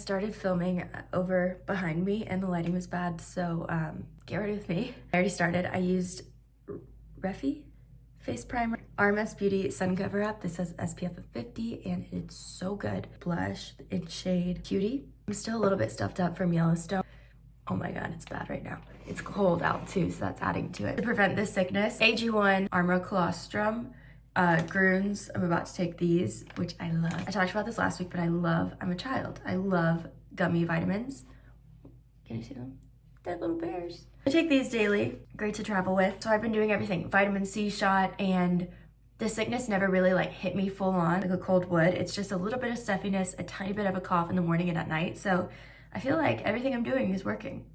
started filming over behind me and the lighting was bad, so get ready with me. I already started. I used Refi face primer, RMS Beauty sun cover up. This says SPF of 50 and it's so good. Blush in shade Cutie. I'm still a little bit stuffed up from Yellowstone. Oh my god, it's bad right now. It's cold out too, so that's adding to it. To prevent this sickness, AG1 Armor Colostrum Groons. I'm about to take these, which I love. I talked about this last week, but I'm a child. I love gummy vitamins. Can you see them? They're little bears. I take these daily, great to travel with. So I've been doing everything, vitamin C shot, and the sickness never really like hit me full on like a cold would. It's just a little bit of stuffiness, a tiny bit of a cough in the morning and at night. So I feel like everything I'm doing is working.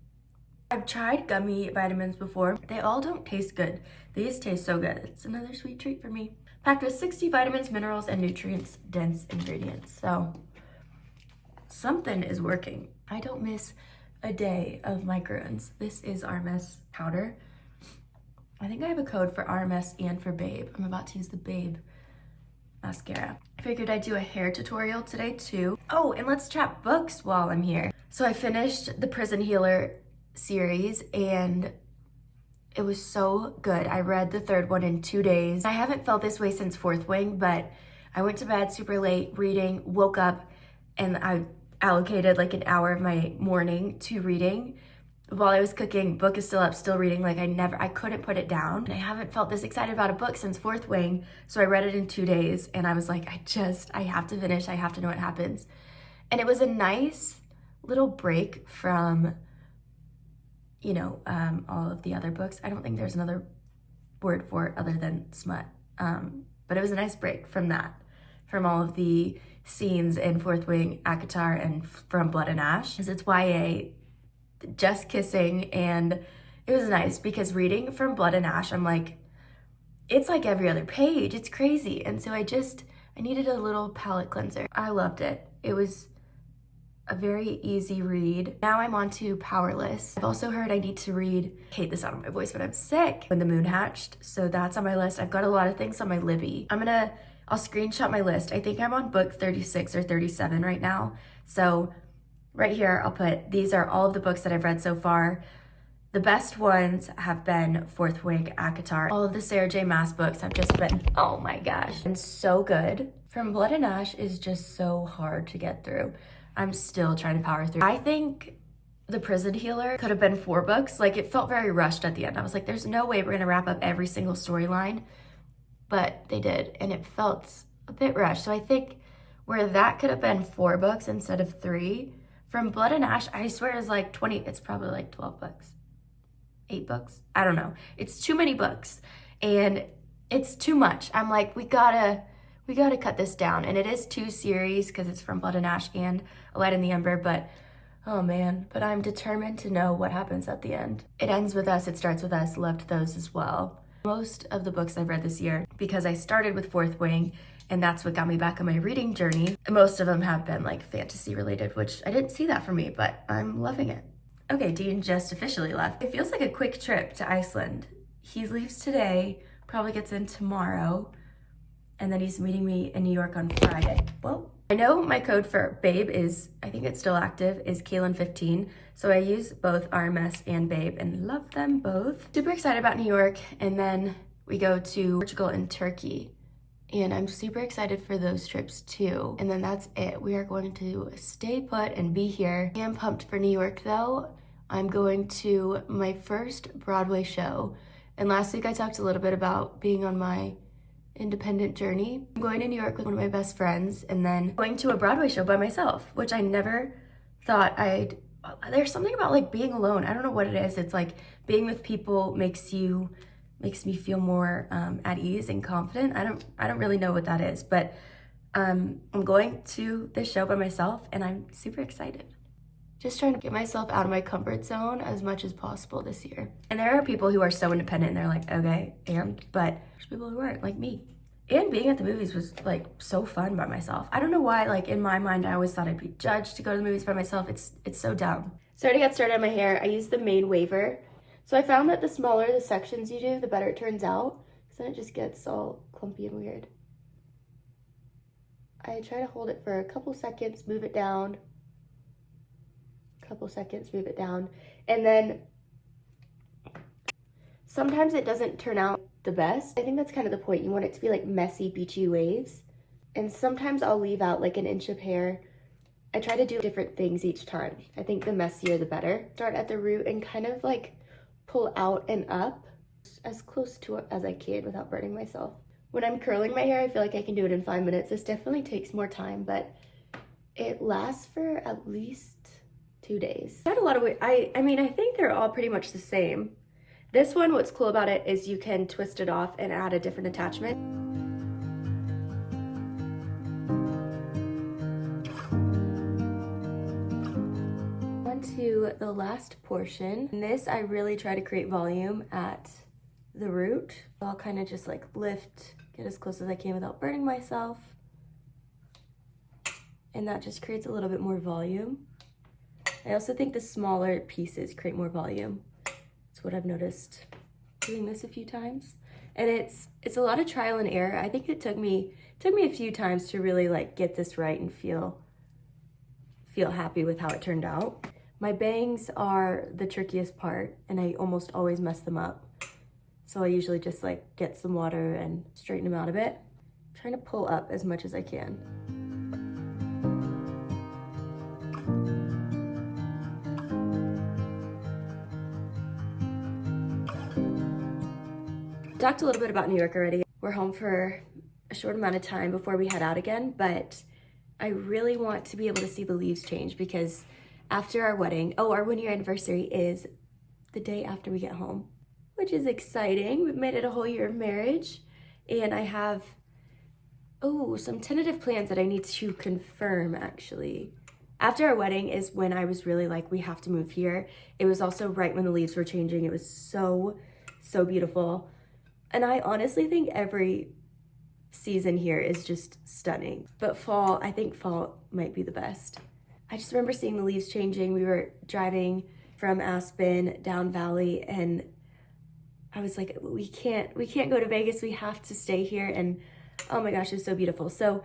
I've tried gummy vitamins before. They all don't taste good. These taste so good. It's another sweet treat for me. Packed with 60 vitamins, minerals, and nutrients dense ingredients. So something is working. I don't miss a day of my Groons. This is RMS powder. I think I have a code for RMS and for Babe. I'm about to use the Babe mascara. I figured I'd do a hair tutorial today too. Oh, and let's chat books while I'm here. So I finished the Prison Healer series and it was so good. I read the third one in 2 days. I haven't felt this way since Fourth Wing, but I went to bed super late reading, woke up, and I allocated like an hour of my morning to reading. While I was cooking, book is still up, still reading. Like I couldn't put it down. And I haven't felt this excited about a book since Fourth Wing. So I read it in 2 days and I was like, I have to finish. I have to know what happens. And it was a nice little break from, you know, all of the other books. I don't think there's another word for it other than smut. But it was a nice break from that, from all of the scenes in Fourth Wing, ACOTAR, and from Blood and Ash. Because it's YA, just kissing, and it was nice because reading from Blood and Ash, I'm like, it's like every other page. It's crazy. And so I needed a little palate cleanser. I loved it. It was a very easy read. Now I'm on to Powerless. I've also heard I need to read, hate the sound of my voice, but I'm sick, When the Moon Hatched. So that's on my list. I've got a lot of things on my Libby. I'll screenshot my list. I think I'm on book 36 or 37 right now. So right here, I'll put, these are all of the books that I've read so far. The best ones have been Fourth Wing, ACOTAR. All of the Sarah J. Maas books have just been, oh my gosh, and so good. From Blood and Ash is just so hard to get through. I'm still trying to power through. I think The Prison Healer could have been 4 books. Like, it felt very rushed at the end. I was like, there's no way we're gonna wrap up every single storyline, but they did, and it felt a bit rushed. So I think where that could have been 4 books instead of 3, from Blood and Ash, I swear is like 20, it's probably like 12 books, 8 books. I don't know. It's too many books and it's too much. I'm like, we gotta cut this down. And it is 2 series because it's from Blood and Ash and A Light in the Ember, but oh man, but I'm determined to know what happens at the end. It ends with us, it starts with us, loved those as well. Most of the books I've read this year, because I started with Fourth Wing, and that's what got me back on my reading journey. Most of them have been like fantasy related, which I didn't see that for me, but I'm loving it. Okay, Dean just officially left. It feels like a quick trip to Iceland. He leaves today, probably gets in tomorrow, and then he's meeting me in New York on Friday. Well, I know my code for Babe is, I think it's still active, is Kaylin15. So I use both RMS and Babe and love them both. Super excited about New York, and then we go to Portugal and Turkey. And I'm super excited for those trips too. And then that's it. We are going to stay put and be here. I am pumped for New York though. I'm going to my first Broadway show. And last week I talked a little bit about being on my independent journey. I'm going to New York with one of my best friends and then going to a Broadway show by myself, which I never thought there's something about like being alone. I don't know what it is. It's like being with people makes me feel more at ease and confident. I don't really know what that is, but I'm going to this show by myself and I'm super excited. Just trying to get myself out of my comfort zone as much as possible this year. And there are people who are so independent and they're like, okay, but there's people who aren't, like me. And being at the movies was like so fun by myself. I don't know why, like in my mind, I always thought I'd be judged to go to the movies by myself. It's so dumb. So I already got started on my hair. I used the main waver. So I found that the smaller the sections you do, the better it turns out. Because then it just gets all clumpy and weird. I try to hold it for a couple seconds, move it down, couple seconds, move it down. And then sometimes it doesn't turn out the best. I think that's kind of the point. You want it to be like messy, beachy waves. And sometimes I'll leave out like an inch of hair. I try to do different things each time. I think the messier the better. Start at the root and kind of like pull out and up as close to it as I can without burning myself. When I'm curling my hair, I feel like I can do it in 5 minutes. This definitely takes more time, but it lasts for at least 2 days. I had a lot of I mean, I think they're all pretty much the same. This one, what's cool about it is you can twist it off and add a different attachment. On to the last portion. In this, I really try to create volume at the root. I'll kind of just like lift, get as close as I can without burning myself. And that just creates a little bit more volume. I also think the smaller pieces create more volume. That's what I've noticed doing this a few times. And it's a lot of trial and error. I think it took me a few times to really like get this right and feel happy with how it turned out. My bangs are the trickiest part and I almost always mess them up. So I usually just like get some water and straighten them out a bit. I'm trying to pull up as much as I can. Talked a little bit about New York already. We're home for a short amount of time before we head out again, but I really want to be able to see the leaves change because after our wedding, our 1-year anniversary is the day after we get home, which is exciting. We've made it a whole year of marriage, and I have, some tentative plans that I need to confirm actually. After our wedding is when I was really like, we have to move here. It was also right when the leaves were changing. It was so, so beautiful. And I honestly think every season here is just stunning. But fall, I think fall might be the best. I just remember seeing the leaves changing. We were driving from Aspen down Valley and I was like, we can't go to Vegas. We have to stay here. And oh my gosh, it was so beautiful. So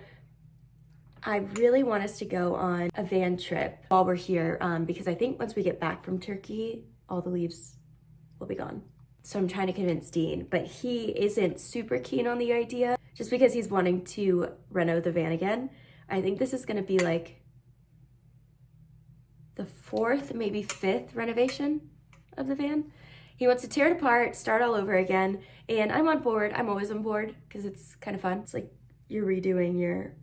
I really want us to go on a van trip while we're here because I think once we get back from Turkey, all the leaves will be gone. So I'm trying to convince Dean, but he isn't super keen on the idea just because he's wanting to reno the van again. I think this is gonna be like the 4th, maybe 5th renovation of the van. He wants to tear it apart, start all over again, and I'm on board. I'm always on board because it's kind of fun. It's like you're redoing your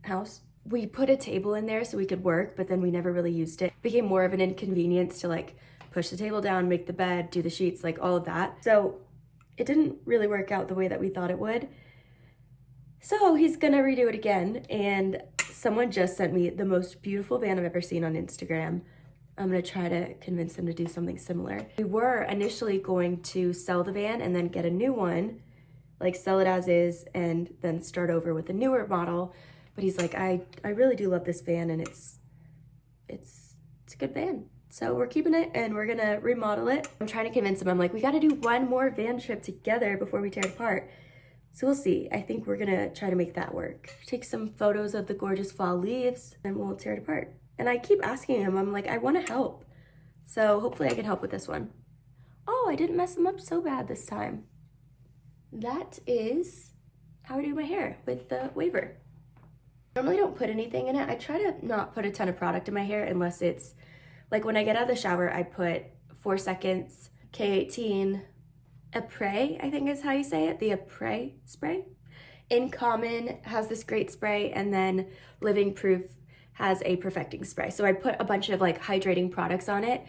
house. We put a table in there so we could work, but then we never really used it. It became more of an inconvenience to like push the table down, make the bed, do the sheets, like all of that. So it didn't really work out the way that we thought it would. So he's gonna redo it again. And someone just sent me the most beautiful van I've ever seen on Instagram. I'm gonna try to convince them to do something similar. We were initially going to sell the van and then get a new one, like sell it as is and then start over with a newer model. But he's like, I really do love this van and it's a good van. So we're keeping it and we're gonna remodel it. I'm trying to convince him, I'm like, we gotta do one more van trip together before we tear it apart. So we'll see. I think we're gonna try to make that work. Take some photos of the gorgeous fall leaves and we'll tear it apart. And I keep asking him, I'm like, I wanna help. So hopefully I can help with this one. Oh, I didn't mess them up so bad this time. That is how I do my hair with the waver. Normally don't put anything in it. I try to not put a ton of product in my hair unless it's, like when I get out of the shower, I put 4 seconds, K18, Après, I think is how you say it, the Après spray. In Common has this great spray, and then Living Proof has a perfecting spray. So I put a bunch of like hydrating products on it,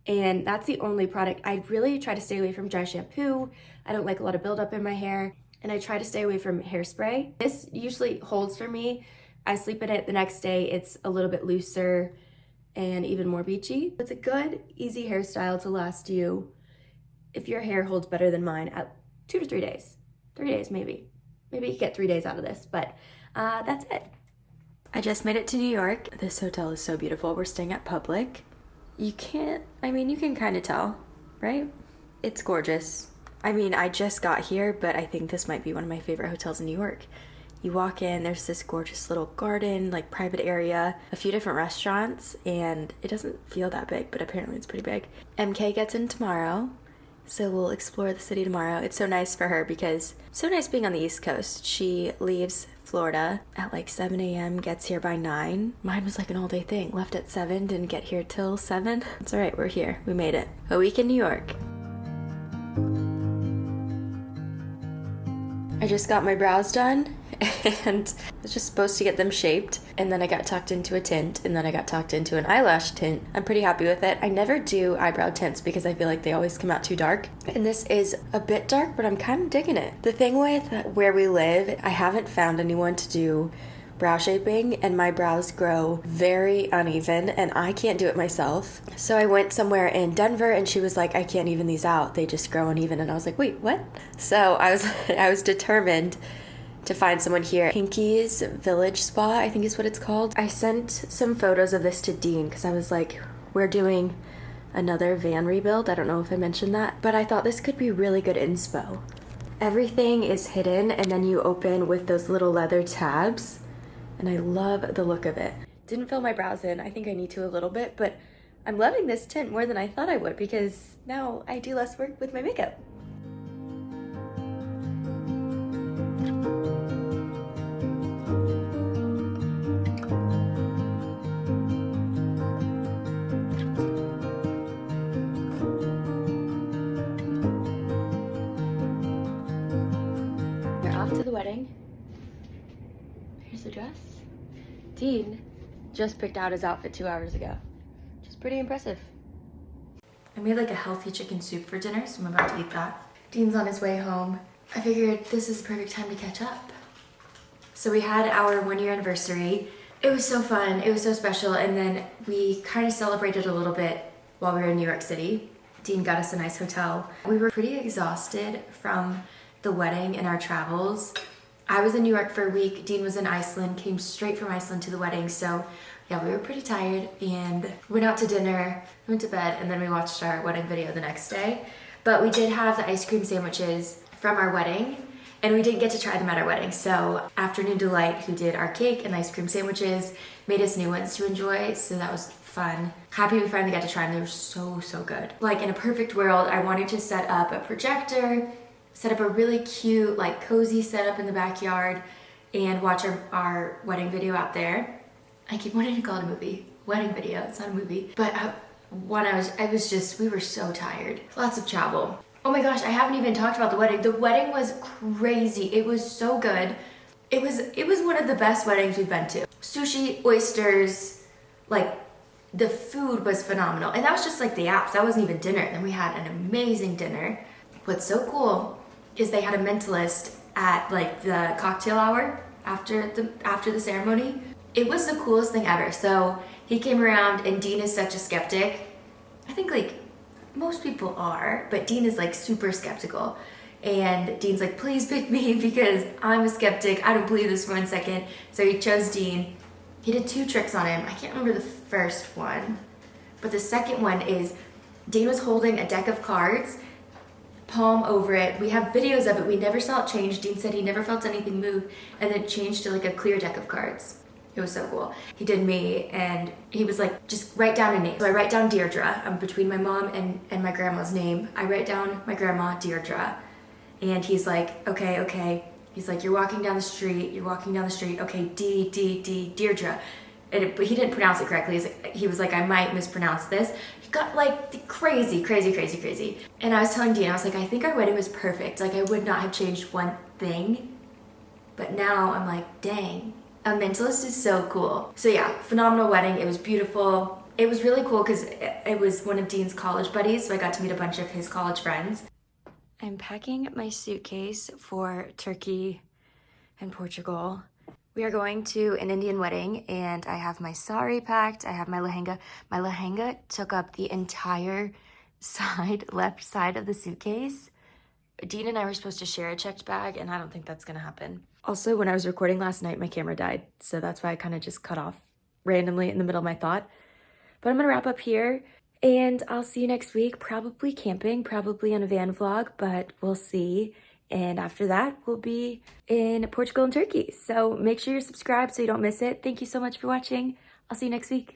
and that's the only product. I really try to stay away from dry shampoo. I don't like a lot of buildup in my hair, and I try to stay away from hairspray. This usually holds for me. I sleep in it the next day. It's a little bit looser and even more beachy. It's a good, easy hairstyle to last you, if your hair holds better than mine, at 2 to 3 days. 3 days, maybe. Maybe you get 3 days out of this, but that's it. I just made it to New York. This hotel is so beautiful. We're staying at Public. You can kind of tell, right? It's gorgeous. I mean, I just got here, but I think this might be one of my favorite hotels in New York. You walk in, there's this gorgeous little garden, like private area, a few different restaurants, and it doesn't feel that big, but apparently it's pretty big. MK gets in tomorrow, so we'll explore the city tomorrow. It's so nice for her because it's so nice being on the East Coast. She leaves Florida at like 7 a.m., gets here by 9. Mine was like an all-day thing. Left at 7, didn't get here till 7. It's all right, we're here. We made it. A week in New York. I just got my brows done and I was just supposed to get them shaped, and then I got tucked into a tint, and then I got tucked into an eyelash tint. I'm pretty happy with it. I never do eyebrow tints because I feel like they always come out too dark, and this is a bit dark, but I'm kind of digging it. The thing with where we live, I haven't found anyone to do brow shaping, and my brows grow very uneven and I can't do it myself. So I went somewhere in Denver and she was like, I can't even these out, they just grow uneven. And I was like, wait, what? So I was determined to find someone here. Pinky's Village Spa, I think is what it's called. I sent some photos of this to Dean because I was like, we're doing another van rebuild. I don't know if I mentioned that, but I thought this could be really good inspo. Everything is hidden and then you open with those little leather tabs, and I love the look of it. Didn't fill my brows in. I think I need to a little bit, but I'm loving this tint more than I thought I would because now I do less work with my makeup. We're off to the wedding. Here's the dress. Dean just picked out his outfit 2 hours ago. Which is pretty impressive. I made like a healthy chicken soup for dinner, so I'm about to eat that. Dean's on his way home. I figured this is the perfect time to catch up. So we had our 1-year anniversary. It was so fun, it was so special, and then we kind of celebrated a little bit while we were in New York City. Dean got us a nice hotel. We were pretty exhausted from the wedding and our travels. I was in New York for a week, Dean was in Iceland, came straight from Iceland to the wedding, so yeah, we were pretty tired and went out to dinner, went to bed, and then we watched our wedding video the next day. But we did have the ice cream sandwiches from our wedding, and we didn't get to try them at our wedding. So Afternoon Delight, who did our cake and ice cream sandwiches, made us new ones to enjoy, so that was fun. Happy we finally got to try them. They were so, so good. Like in a perfect world, I wanted to set up a projector, set up a really cute, like cozy setup in the backyard, and watch our wedding video out there. I keep wanting to call it a movie. Wedding video, it's not a movie. But we were so tired. Lots of travel. Oh my gosh, I haven't even talked about the wedding. The wedding was crazy. It was so good. It was one of the best weddings we've been to. Sushi, oysters, like the food was phenomenal. And that was just like the apps, that wasn't even dinner. Then we had an amazing dinner. What's so cool is they had a mentalist at like the cocktail hour after the ceremony. It was the coolest thing ever. So he came around, and Dean is such a skeptic. I think like most people are, but Dean is like super skeptical. And Dean's like, please pick me because I'm a skeptic. I don't believe this for 1 second. So he chose Dean. He did 2 tricks on him. I can't remember the first one, but the second one is Dean was holding a deck of cards, palm over it. We have videos of it. We never saw it change. Dean said he never felt anything move, and then it changed to like a clear deck of cards. It was so cool. He did me, and he was like, just write down a name. So I write down Deirdre. I'm between my mom and my grandma's name. I write down my grandma, Deirdre. And he's like, okay. He's like, you're walking down the street. Okay, Deirdre. But he didn't pronounce it correctly. He was like, I might mispronounce this. He got like crazy. And I was telling Dean, I was like, I think our wedding was perfect. Like I would not have changed one thing. But now I'm like, dang. A mentalist is so cool. So yeah, phenomenal wedding. It was beautiful. It was really cool because it was one of Dean's college buddies, so I got to meet a bunch of his college friends. I'm packing my suitcase for Turkey and Portugal. We are going to an Indian wedding, and I have my sari packed. I have my lehenga. My lehenga took up the entire left side of the suitcase. Dean and I were supposed to share a checked bag, and I don't think that's gonna happen. Also, when I was recording last night, my camera died, so that's why I kind of just cut off randomly in the middle of my thought. But I'm gonna wrap up here, and I'll see you next week, probably camping, probably on a van vlog, but we'll see. And after that, we'll be in Portugal and Turkey. So make sure you're subscribed so you don't miss it. Thank you so much for watching. I'll see you next week.